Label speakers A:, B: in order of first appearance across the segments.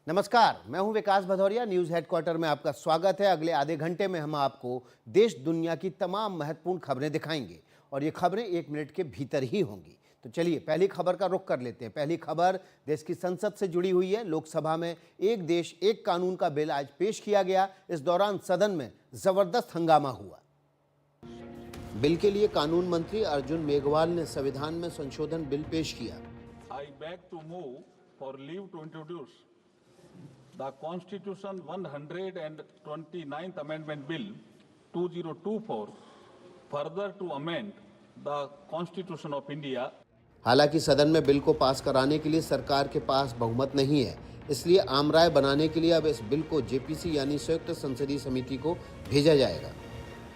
A: नमस्कार, मैं हूं विकास भदौरिया। न्यूज हेडक्वार्टर में आपका स्वागत है। अगले आधे घंटे में हम आपको देश दुनिया की तमाम महत्वपूर्ण खबरें दिखाएंगे और ये खबरें 1 मिनट के भीतर ही होंगी। तो चलिए पहली खबर का रुख कर लेते हैं। पहली खबर देश की संसद से जुड़ी हुई है। लोकसभा में एक देश एक कानून का बिल आज पेश किया गया। इस दौरान सदन में जबरदस्त हंगामा हुआ। बिल के लिए कानून मंत्री अर्जुन मेघवाल ने संविधान में संशोधन बिल पेश किया।
B: I beg to move for leave to introduce the Constitution 129th Amendment Bill 2024, further to amend the Constitution of India.
A: हालांकि सदन में बिल को पास कराने के लिए सरकार के पास बहुमत नहीं है, इसलिए आम राय बनाने के लिए अब इस बिल को जेपीसी यानी संयुक्त संसदीय समिति को भेजा जाएगा।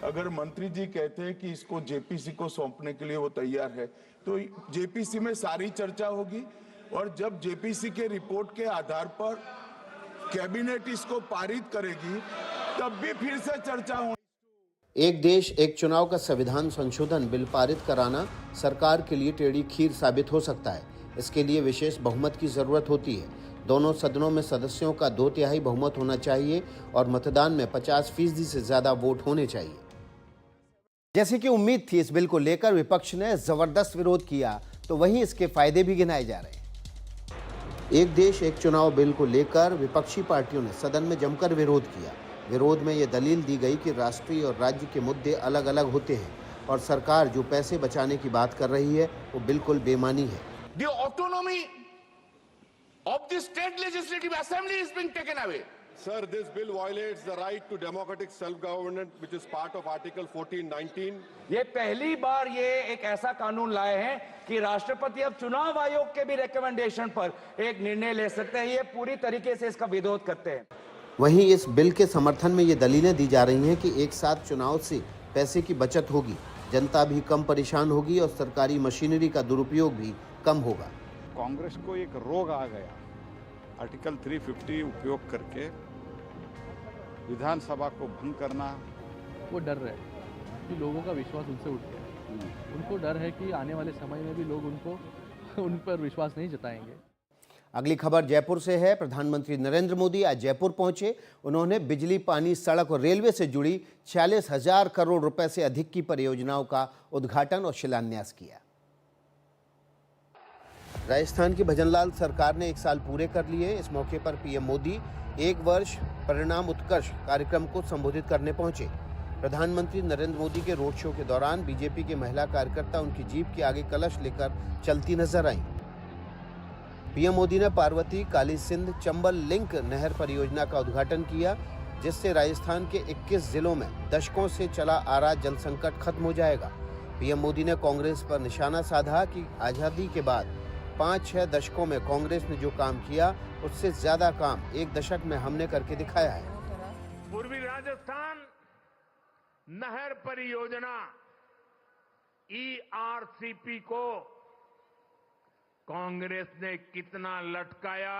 C: अगर मंत्री जी कहते हैं कि इसको जेपीसी को सौंपने के लिए वो तैयार है, तो जेपीसी में सारी चर्चा होगी और जब जेपीसी के रिपोर्ट के आधार पर कैबिनेट इसको पारित करेगी तब भी फिर से चर्चा होगी।
A: एक देश एक चुनाव का संविधान संशोधन बिल पारित कराना सरकार के लिए टेढ़ी खीर साबित हो सकता है। इसके लिए विशेष बहुमत की जरूरत होती है। दोनों सदनों में सदस्यों का 2/3 बहुमत होना चाहिए और मतदान में 50% से ज्यादा वोट होने चाहिए। जैसे कि उम्मीद थी, इस बिल को लेकर विपक्ष ने जबरदस्त विरोध किया, तो वहीं इसके फायदे भी गिनाए जा रहे हैं। एक देश एक चुनाव बिल को लेकर विपक्षी पार्टियों ने सदन में जमकर विरोध किया। विरोध में यह दलील दी गई कि राष्ट्रीय और राज्य के मुद्दे अलग अलग होते हैं और सरकार जो पैसे बचाने की बात कर रही है वो बिल्कुल बेमानी है।
D: The autonomy of the state legislative assembly is being taken away.
E: Sir, this bill violates the right to democratic self-government, which is part of Article 1419.
F: ये पहली बार ये एक ऐसा कानून लाए हैं कि राष्ट्रपति अब चुनाव आयोग के भी रिकमेंडेशन पर एक निर्णय ले सकते हैं। ये पूरी तरीके से इसका विरोध करते हैं।
A: वहीं इस बिल के समर्थन में ये दलीलें दी जा रही हैं कि एक साथ चुनाव से पैसे की बचत होगी, जनता भी कम परेशान होगी और सरकारी मशीनरी का दुरुपयोग भी कम होगा।
G: कांग्रेस को एक रोग आ गया, आर्टिकल 350 उपयोग करके विधानसभा को भंग करना।
H: वो डर रहे कि लोगों का विश्वास उनसे उठ गया। उनको डर है कि आने वाले समय में भी लोग उन पर विश्वास नहीं जताएंगे।
A: अगली खबर जयपुर से है। प्रधानमंत्री नरेंद्र मोदी आज जयपुर पहुंचे। उन्होंने बिजली, पानी, सड़क और रेलवे से जुड़ी 46,000 करोड़ रुपए से अधिक की परियोजनाओं का उद्घाटन और शिलान्यास किया। राजस्थान की भजनलाल सरकार ने 1 साल पूरे कर लिए। इस मौके पर पीएम मोदी 1 वर्ष परिणाम उत्कर्ष कार्यक्रम को संबोधित करने पहुंचे। प्रधानमंत्री नरेंद्र मोदी के रोड शो के दौरान बीजेपी के महिला कार्यकर्ता उनकी जीप के आगे कलश लेकर चलती नजर आईं। पीएम मोदी ने पार्वती काली सिंध चंबल लिंक नहर परियोजना का उद्घाटन किया, जिससे राजस्थान के 21 जिलों में दशकों से चला आ रहा जल संकट खत्म हो जाएगा। पीएम मोदी ने कांग्रेस पर निशाना साधा कि आजादी के बाद 5-6 दशकों में कांग्रेस ने जो काम किया उससे ज्यादा काम 1 दशक में हमने करके दिखाया है।
D: पूर्वी राजस्थान नहर परियोजना ERCP को कांग्रेस ने कितना लटकाया,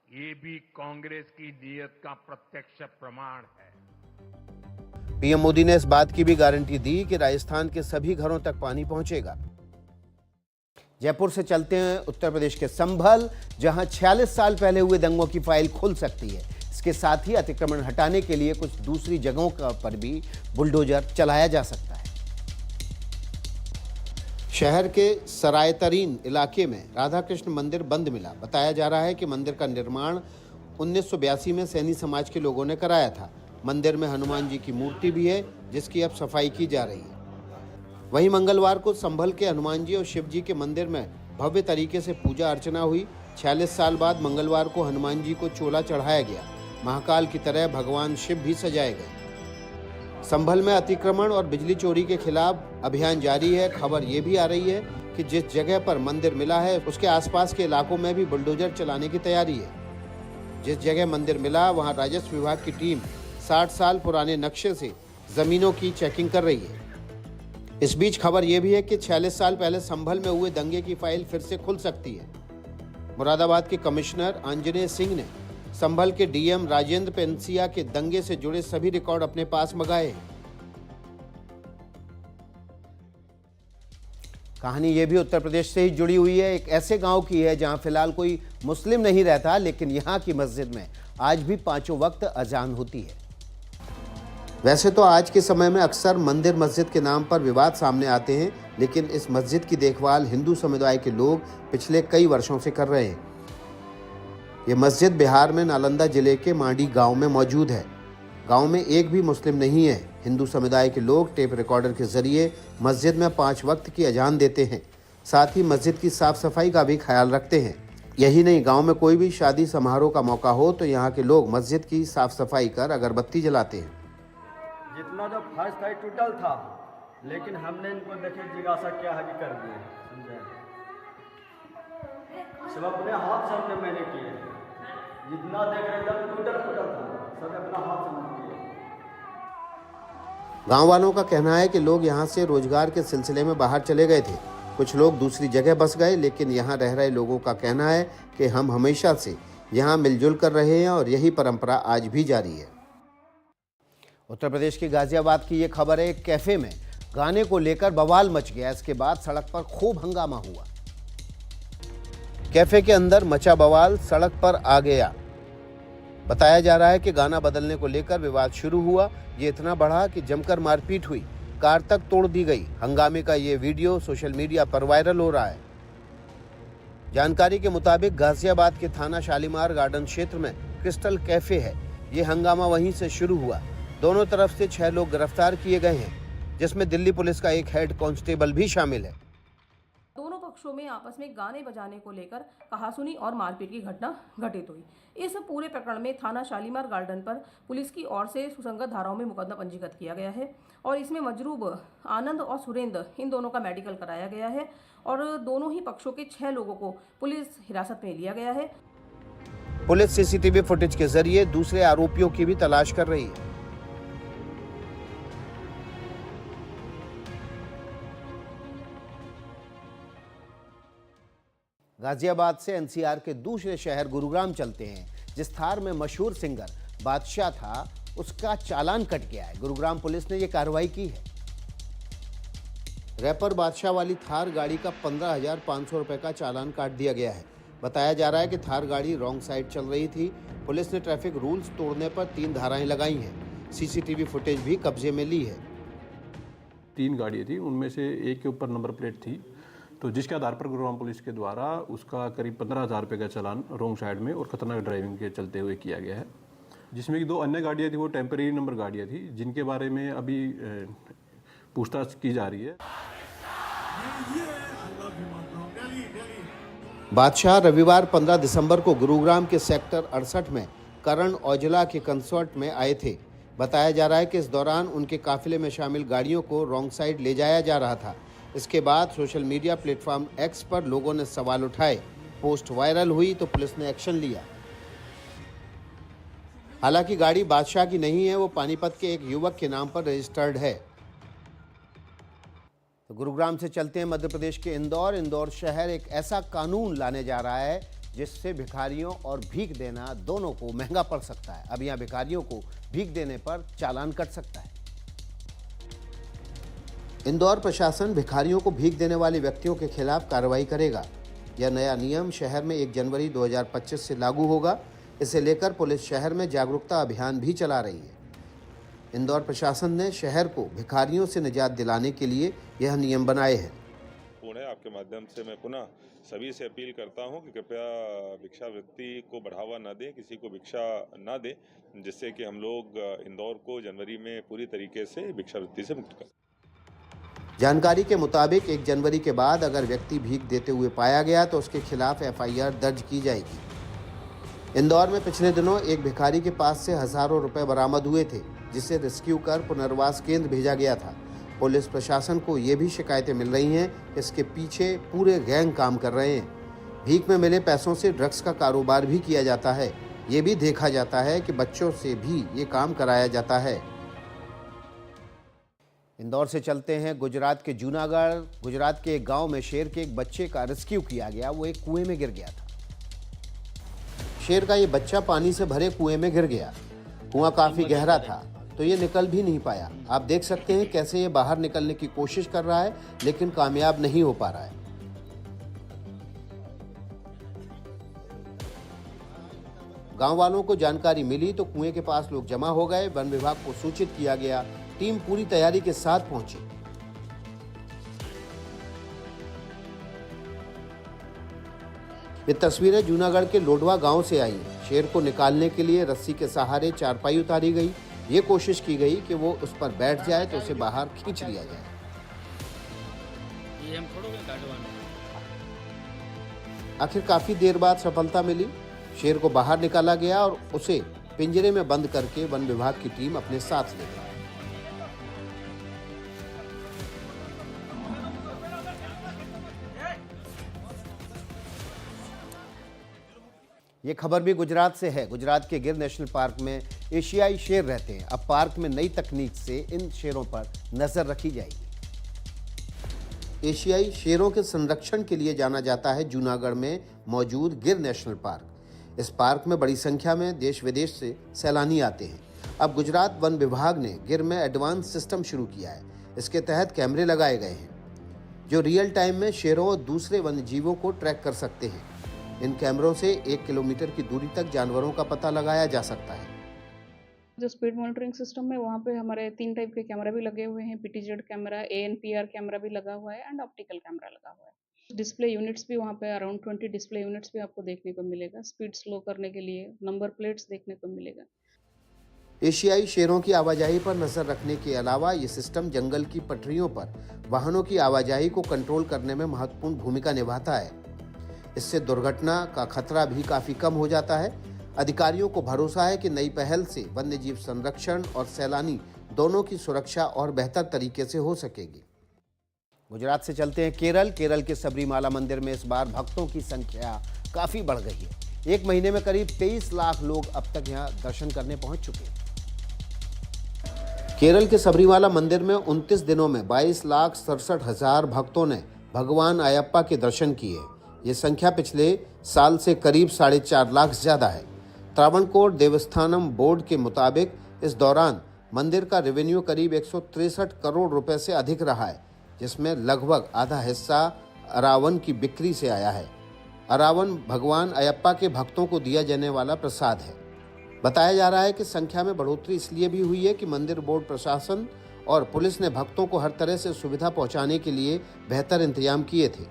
D: ये भी कांग्रेस की नीयत का प्रत्यक्ष प्रमाण है।
A: पीएम मोदी ने इस बात की भी गारंटी दी कि राजस्थान के सभी घरों तक पानी पहुंचेगा। जयपुर से चलते हैं उत्तर प्रदेश के संभल, जहां 46 साल पहले हुए दंगों की फाइल खुल सकती है। इसके साथ ही अतिक्रमण हटाने के लिए कुछ दूसरी जगहों पर भी बुलडोजर चलाया जा सकता है। शहर के सरायतरीन इलाके में राधा कृष्ण मंदिर बंद मिला। बताया जा रहा है कि मंदिर का निर्माण 1982 में सैनी समाज के लोगों ने कराया था। मंदिर में हनुमान जी की मूर्ति भी है, जिसकी अब सफाई की जा रही है। वहीं मंगलवार को संभल के हनुमान जी और शिव जी के मंदिर में भव्य तरीके से पूजा अर्चना हुई। 46 साल बाद मंगलवार को हनुमान जी को चोला चढ़ाया गया। महाकाल की तरह भगवान शिव भी सजाए गए। संभल में अतिक्रमण और बिजली चोरी के खिलाफ अभियान जारी है। खबर ये भी आ रही है कि जिस जगह पर मंदिर मिला है उसके आसपास के इलाकों में भी बुलडोजर चलाने की तैयारी है। जिस जगह मंदिर मिला वहां राजस्व विभाग की टीम 60 साल पुराने नक्शे से जमीनों की चेकिंग कर रही है। इस बीच खबर यह भी है कि 46 साल पहले संभल में हुए दंगे की फाइल फिर से खुल सकती है। मुरादाबाद के कमिश्नर आंजनेय सिंह ने संभल के डीएम राजेंद्र पेंसिया के दंगे से जुड़े सभी रिकॉर्ड अपने पास मंगाए हैं। कहानी ये भी उत्तर प्रदेश से ही जुड़ी हुई है। एक ऐसे गांव की है जहां फिलहाल कोई मुस्लिम नहीं रहता, लेकिन यहां की मस्जिद में आज भी पांचों वक्त अजान होती है। वैसे तो आज के समय में अक्सर मंदिर मस्जिद के नाम पर विवाद सामने आते हैं, लेकिन इस मस्जिद की देखभाल हिंदू समुदाय के लोग पिछले कई वर्षों से कर रहे हैं। ये मस्जिद बिहार में नालंदा जिले के मांडी गांव में मौजूद है। गांव में एक भी मुस्लिम नहीं है। हिंदू समुदाय के लोग टेप रिकॉर्डर के जरिए मस्जिद में 5 वक्त की अजान देते हैं। साथ ही मस्जिद की साफ सफाई का भी ख्याल रखते हैं। यही नहीं, गांव में कोई भी शादी समारोह का मौका हो तो यहाँ के लोग मस्जिद की साफ सफाई कर अगरबत्ती जलाते हैं।
I: जितना जो फर्श था टूटल था, लेकिन हमने इनको देखे जिज्ञासा क्या है कि कर दिए, समझे। सब अपने हाथ से हमने मैंने किए, जितना देख रहे थे टूटल था, सब अपना हाथ से मैंने किए।
A: गांव वालों का कहना है कि लोग यहां से रोजगार के सिलसिले में बाहर चले गए थे। कुछ लोग दूसरी जगह बस गए, लेकिन यहां रह रहे लोगों का कहना है कि हम हमेशा से यहां मिलजुल कर रहे हैं और यही परंपरा आज भी जारी है। उत्तर प्रदेश के गाजियाबाद की ये खबर है। एक कैफे में गाने को लेकर बवाल मच गया। इसके बाद सड़क पर खूब हंगामा हुआ। कैफे के अंदर मचा बवाल सड़क पर आ गया। बताया जा रहा है कि गाना बदलने को लेकर विवाद शुरू हुआ। ये इतना बढ़ा कि जमकर मारपीट हुई, कार तक तोड़ दी गई। हंगामे का ये वीडियो सोशल मीडिया पर वायरल हो रहा है। जानकारी के मुताबिक गाजियाबाद के थाना शालीमार गार्डन क्षेत्र में क्रिस्टल कैफे है। ये हंगामा वहीं से शुरू हुआ। दोनों तरफ से 6 लोग गिरफ्तार किए गए हैं, जिसमें दिल्ली पुलिस का एक हेड कांस्टेबल भी शामिल है।
J: दोनों पक्षों में आपस में गाने बजाने को लेकर कहासुनी और मारपीट की घटना घटित हुई। इस पूरे प्रकरण में थाना शालीमार गार्डन पर पुलिस की ओर से सुसंगत धाराओं में मुकदमा पंजीकृत किया गया है और इसमें मजरूब आनंद और सुरेंद्र, इन दोनों का मेडिकल कराया गया है और दोनों ही पक्षों के 6 लोगों को पुलिस हिरासत में लिया गया है।
A: पुलिस सीसीटीवी फुटेज के जरिए दूसरे आरोपियों की भी तलाश कर रही है। गाजियाबाद से एनसीआर के दूसरे शहर गुरुग्राम चलते हैं। जिस थार में मशहूर सिंगर बादशाह था, उसका चालान कट गया है। गुरुग्राम पुलिस ने यह कार्रवाई की है। रैपर बादशाह वाली थार गाड़ी का 15,500 रुपए का चालान काट दिया गया है। बताया जा रहा है कि थार गाड़ी रॉन्ग साइड चल रही थी। पुलिस ने ट्रैफिक रूल्स तोड़ने पर 3 धाराएं लगाई हैं। सीसीटीवी फुटेज भी कब्जे में ली है।
K: 3 गाड़ियाँ थी, उनमें से एक के ऊपर नंबर प्लेट थी, तो जिसके आधार पर गुरुग्राम पुलिस के द्वारा उसका करीब 15,000 रुपये का चालान रॉन्ग साइड में और खतरनाक ड्राइविंग के चलते हुए किया गया है। जिसमें कि 2 अन्य गाड़ियाँ थी, वो टेम्परेरी नंबर गाड़ियाँ थी, जिनके बारे में अभी पूछताछ की जा रही है।
A: बादशाह रविवार 15 दिसंबर को गुरुग्राम के सेक्टर 68 में करण औजला के कंसर्ट में आए थे। बताया जा रहा है कि इस दौरान उनके काफिले में शामिल गाड़ियों को रॉन्ग साइड ले जाया जा रहा था। इसके बाद सोशल मीडिया प्लेटफॉर्म एक्स पर लोगों ने सवाल उठाए। पोस्ट वायरल हुई तो पुलिस ने एक्शन लिया। हालांकि गाड़ी बादशाह की नहीं है, वो पानीपत के एक युवक के नाम पर रजिस्टर्ड है। तो गुरुग्राम से चलते हैं मध्य प्रदेश के इंदौर। इंदौर शहर एक ऐसा कानून लाने जा रहा है जिससे भिखारियों और भीख देना दोनों को महंगा पड़ सकता है। अब यहाँ भिखारियों को भीख देने पर चालान कट सकता है। इंदौर प्रशासन भिखारियों को भीख देने वाले व्यक्तियों के खिलाफ कार्रवाई करेगा। यह नया नियम शहर में 1 जनवरी 2025 से लागू होगा। इसे लेकर पुलिस शहर में जागरूकता अभियान भी चला रही है। इंदौर प्रशासन ने शहर को भिखारियों से निजात दिलाने के लिए यह नियम बनाए हैं।
L: पुणे आपके माध्यम से मैं पुनः सभी से अपील करता हूं कि कृपया भिक्षावृत्ति को बढ़ावा न दें, किसी को भिक्षा न दें, जिससे कि हम लोग इंदौर को जनवरी में पूरी तरीके से भिक्षावृत्ति से मुक्त करें।
A: जानकारी के मुताबिक 1 जनवरी के बाद अगर व्यक्ति भीख देते हुए पाया गया तो उसके खिलाफ एफआईआर दर्ज की जाएगी। इंदौर में पिछले दिनों एक भिखारी के पास से हजारों रुपए बरामद हुए थे, जिसे रेस्क्यू कर पुनर्वास केंद्र भेजा गया था। पुलिस प्रशासन को ये भी शिकायतें मिल रही हैं, इसके पीछे पूरे गैंग काम कर रहे हैं। भीख में मिले पैसों से ड्रग्स का कारोबार भी किया जाता है। ये भी देखा जाता है कि बच्चों से भी ये काम कराया जाता है। इंदौर से चलते हैं गुजरात के जूनागढ़। गुजरात के एक गांव में शेर के एक बच्चे का रेस्क्यू किया गया। वो एक कुएं में गिर गया था। शेर का ये बच्चा पानी से भरे कुएं में गिर गया। कुआं काफी गहरा था, तो तो ये निकल भी नहीं पाया। आप देख सकते हैं कैसे ये बाहर निकलने की कोशिश कर रहा है, लेकिन कामयाब नहीं हो पा रहा है। गांव वालों को जानकारी मिली तो कुएं के पास लोग जमा हो गए। वन विभाग को सूचित किया गया। टीम पूरी तैयारी के साथ पहुंची। ये तस्वीरें जूनागढ़ के लोडवा गांव से आई। शेर को निकालने के लिए रस्सी के सहारे चारपाई उतारी गई। ये कोशिश की गई कि वो उस पर बैठ जाए तो उसे बाहर खींच लिया जाए। आखिर काफी देर बाद सफलता मिली। शेर को बाहर निकाला गया और उसे पिंजरे में बंद करके वन विभाग की टीम अपने साथ ले गई। ये खबर भी गुजरात से है। गुजरात के गिर नेशनल पार्क में एशियाई शेर रहते हैं। अब पार्क में नई तकनीक से इन शेरों पर नजर रखी जाएगी। एशियाई शेरों के संरक्षण के लिए जाना जाता है जूनागढ़ में मौजूद गिर नेशनल पार्क। इस पार्क में बड़ी संख्या में देश विदेश से सैलानी आते हैं। अब गुजरात वन विभाग ने गिर में एडवांस सिस्टम शुरू किया है। इसके तहत कैमरे लगाए गए हैं जो रियल टाइम में शेरों और दूसरे वन्य जीवों को ट्रैक कर सकते हैं। इन कैमरों से 1 किलोमीटर की दूरी तक जानवरों का पता लगाया जा सकता है।
M: जो स्पीड मॉनिटरिंग सिस्टम है वहाँ पे हमारे 3 टाइप के कैमरा भी लगे हुए हैं। PTZ कैमरा, ANPR कैमरा भी लगा हुआ है एंड ऑप्टिकल कैमरा लगा हुआ है। डिस्प्ले यूनिट्स भी वहाँ पे अराउंड 20 डिस्प्ले यूनिट्स भी आपको देखने को मिलेगा। स्पीड स्लो करने के लिए नंबर प्लेट्स देखने को मिलेगा।
A: एशियाई शेरों की आवाजाही पर नजर रखने के अलावा ये सिस्टम जंगल की पटरियों पर वाहनों की आवाजाही को कंट्रोल करने में महत्वपूर्ण भूमिका निभाता है। इससे दुर्घटना का खतरा भी काफी कम हो जाता है। अधिकारियों को भरोसा है कि नई पहल से वन्यजीव संरक्षण और सैलानी दोनों की सुरक्षा और बेहतर तरीके से हो सकेगी। गुजरात से चलते हैं केरल के सबरीमाला मंदिर में इस बार भक्तों की संख्या काफी बढ़ गई है। एक महीने में करीब 23 लाख लोग अब तक यहाँ दर्शन करने पहुंच चुके हैं। केरल के सबरीमाला मंदिर में 29 दिनों में 22,67,000 भक्तों ने भगवान अयप्पा के दर्शन किए। ये संख्या पिछले साल से करीब 4.5 लाख से ज्यादा है। त्रावणकोर देवस्थानम बोर्ड के मुताबिक इस दौरान मंदिर का रेवेन्यू करीब 163 करोड़ रुपए से अधिक रहा है, जिसमें लगभग आधा हिस्सा अरावन की बिक्री से आया है। अरावन भगवान अयप्पा के भक्तों को दिया जाने वाला प्रसाद है। बताया जा रहा है कि संख्या में बढ़ोतरी इसलिए भी हुई है कि मंदिर बोर्ड प्रशासन और पुलिस ने भक्तों को हर तरह से सुविधा पहुंचाने के लिए बेहतर इंतजाम किए थे।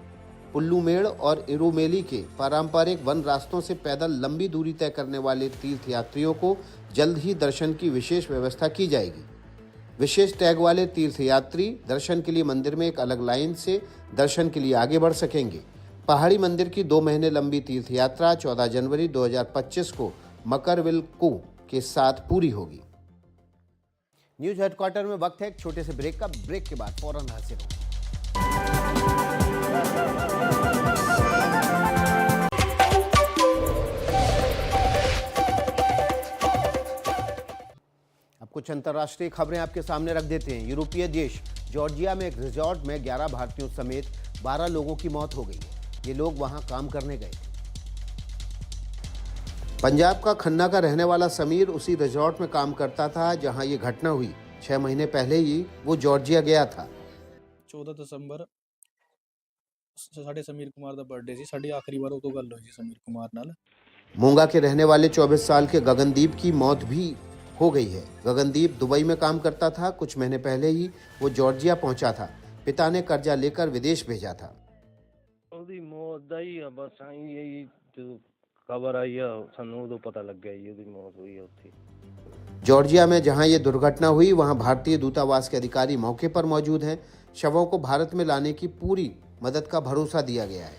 A: पुल्लूमेड़ और इरुमेली के पारंपरिक वन रास्तों से पैदल लंबी दूरी तय करने वाले तीर्थयात्रियों को जल्द ही दर्शन की विशेष व्यवस्था की जाएगी। विशेष टैग वाले तीर्थयात्री दर्शन के लिए मंदिर में एक अलग लाइन से दर्शन के लिए आगे बढ़ सकेंगे। पहाड़ी मंदिर की 2 महीने लंबी तीर्थ यात्रा 14 जनवरी 2025 को मकरविलकू के साथ पूरी होगी। न्यूज हेडक्वार्टर में वक्त है एक छोटे से ब्रेक का। ब्रेक के बाद फौरन हाजिर होंगे। अब कुछ अंतर्राष्ट्रीय खबरें आपके सामने रख देते हैं। यूरोपीय देश जॉर्जिया में एक रिजॉर्ट में 11 भारतीयों समेत 12 लोगों की मौत हो गई है। ये लोग वहां काम करने गए थे। पंजाब का खन्ना का रहने वाला समीर उसी रिजॉर्ट में काम करता था जहां ये घटना हुई। 6 महीने पहले ही वो जॉर्जिया गया था।
N: 14 ਦਸੰਬਰ ਸਾਡੇ ਸਮੀਰ ਕੁਮਾਰ ਦਾ ਬਰਥਡੇ ਸੀ। ਸਾਡੀ ਆਖਰੀ ਵਾਰ ਉਦੋਂ ਗੱਲ ਹੋਈ ਸੀ ਸਮੀਰ ਕੁਮਾਰ ਨਾਲ।
A: मूंगा के रहने वाले 24 साल के गगनदीप की मौत भी हो गई है। गगनदीप दुबई में काम करता था। कुछ महीने पहले ही वो जॉर्जिया पहुंचा था। पिता ने कर्जा लेकर विदेश भेजा था।
O: ਉਹਦੀ ਮੌਤ ਦਾ ਹੀ ਬਸ ਆਈ ਜਦੋਂ खबर आई है सानू उदों पता लग गया ये मौत हुई है उत्थे।
A: जॉर्जिया में जहां ये दुर्घटना हुई वहां भारतीय दूतावास के अधिकारी मौके पर मौजूद हैं। शवों को भारत में लाने की पूरी मदद का भरोसा दिया गया है।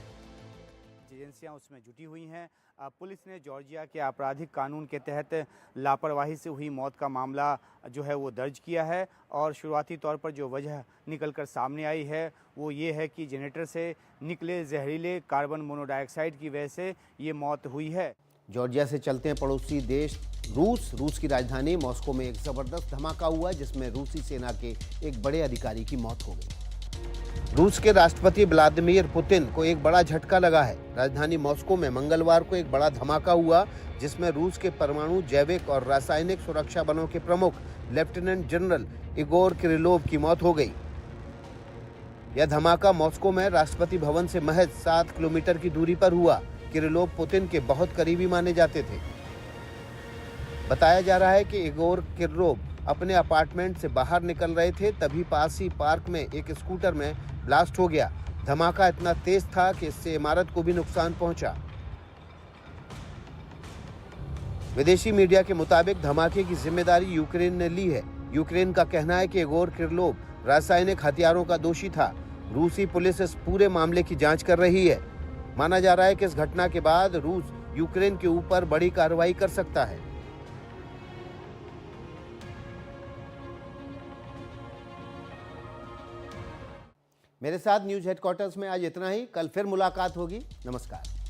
P: एजेंसियां उसमें जुटी हुई हैं। पुलिस ने जॉर्जिया के आपराधिक कानून के तहत लापरवाही से हुई मौत का मामला जो है वो दर्ज किया है और शुरुआती तौर पर जो वजह निकलकर सामने आई है वो ये है कि जनरेटर से निकले जहरीले कार्बन मोनोडाइऑक्साइड की वजह से ये मौत हुई है।
A: जॉर्जिया से चलते हैं पड़ोसी देश रूस की राजधानी मॉस्को में एक ज़बरदस्त धमाका हुआ जिसमें रूसी सेना के एक बड़े अधिकारी की मौत हो गई। रूस के राष्ट्रपति व्लादिमीर पुतिन को एक बड़ा झटका लगा है। राजधानी मॉस्को में मंगलवार को एक बड़ा धमाका हुआ, जिसमें रूस के परमाणु, जैविक और रासायनिक सुरक्षा बलों के प्रमुख लेफ्टिनेंट जनरल इगोर किरिलोव की मौत हो गई। यह धमाका मॉस्को में राष्ट्रपति भवन से महज 7 किलोमीटर की दूरी पर हुआ। किरिलोव पुतिन के बहुत करीबी माने जाते थे। बताया जा रहा है कि इगोर किरिलोव अपने अपार्टमेंट से बाहर निकल रहे थे, तभी पास ही पार्क में एक स्कूटर में ब्लास्ट हो गया। धमाका इतना तेज था कि इससे इमारत को भी नुकसान पहुंचा। विदेशी मीडिया के मुताबिक धमाके की जिम्मेदारी यूक्रेन ने ली है। यूक्रेन का कहना है कि इगोर किरिलोव रासायनिक हथियारों का दोषी था। रूसी पुलिस इस पूरे मामले की जांच कर रही है। माना जा रहा है कि इस घटना के बाद रूस यूक्रेन के ऊपर बड़ी कार्रवाई कर सकता है। मेरे साथ न्यूज हेडक्वार्टर्स में आज इतना ही। कल फिर मुलाकात होगी। नमस्कार।